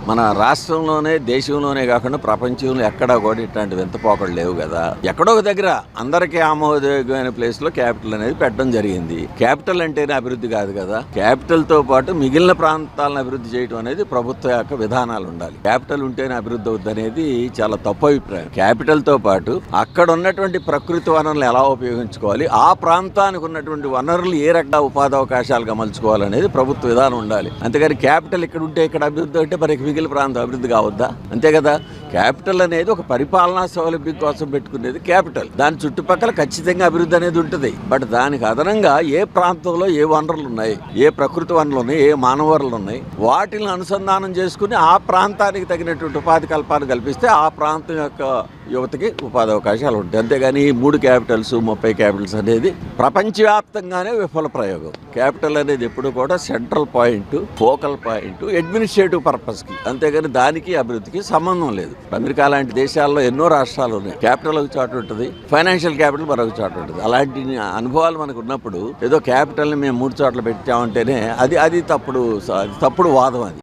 మన రాష్ట్రంలోనే దేశంలోనే కాకుండా ప్రపంచంలో ఎక్కడా కూడా ఇట్లాంటి వింతపోకళ్ళు లేవు కదా. ఎక్కడో ఒక దగ్గర అందరికీ ఆమోదయోగ్యమైన ప్లేస్ లో క్యాపిటల్ అనేది పెట్టడం జరిగింది. క్యాపిటల్ అంటేనే అభివృద్ధి కాదు కదా. క్యాపిటల్ తో పాటు మిగిలిన ప్రాంతాలను అభివృద్ధి చేయడం అనేది ప్రభుత్వ యొక్క విధానాలు ఉండాలి. క్యాపిటల్ ఉంటేనే అభివృద్ధి అవుతుంది అనేది చాలా తప్పు అభిప్రాయం. క్యాపిటల్ తో పాటు అక్కడ ఉన్నటువంటి ప్రకృతి వనరులు ఎలా ఉపయోగించుకోవాలి, ఆ ప్రాంతానికి ఉన్నటువంటి వనరులు ఏ రకంగా ఉపాధి అవకాశాలుగా మలుచుకోవాలనేది ప్రభుత్వ విధానం ఉండాలి. అంతేగాని క్యాపిటల్ ఇక్కడ ఉంటే ఇక్కడ అభివృద్ధి అంటే మరి మిగిలిన ప్రాంతం అభివృద్ధి కావద్దా? అంతే కదా. క్యాపిటల్ అనేది ఒక పరిపాలనా సౌలభ్యం కోసం పెట్టుకునేది క్యాపిటల్. దాని చుట్టుపక్కల ఖచ్చితంగా అభివృద్ధి అనేది ఉంటుంది. బట్ దానికి అదనంగా ఏ ప్రాంతంలో ఏ వనరులు ఉన్నాయి, ఏ ప్రకృతి వనరులు ఉన్నాయి, ఏ మానవ వనరులు ఉన్నాయి, వాటిని అనుసంధానం చేసుకుని ఆ ప్రాంతానికి తగినటువంటి ఉపాధి కల్పన కల్పిస్తే ఆ ప్రాంతం యొక్క యువతకి ఉపాధి అవకాశాలు ఉంటాయి. అంతేగాని 3 క్యాపిటల్స్ 30 క్యాపిటల్స్ అనేది ప్రపంచవ్యాప్తంగానే విఫల ప్రయోగం. క్యాపిటల్ అనేది ఎప్పుడు కూడా central point, focal point, administrative పర్పస్కి, అంతేగాని దానికి అభివృద్ధికి సంబంధం లేదు. అమెరికా లాంటి దేశాల్లో ఎన్నో రాష్ట్రాలు ఉన్నాయి. క్యాపిటల్ ఒక చోట ఉంటుంది, ఫైనాన్షియల్ క్యాపిటల్ మరొక చోట ఉంటుంది. అలాంటి అనుభవాలు మనకు ఉన్నప్పుడు ఏదో క్యాపిటల్ని మేము 3 చోట్ల పెట్టామంటేనే అది తప్పుడు వాదం. అది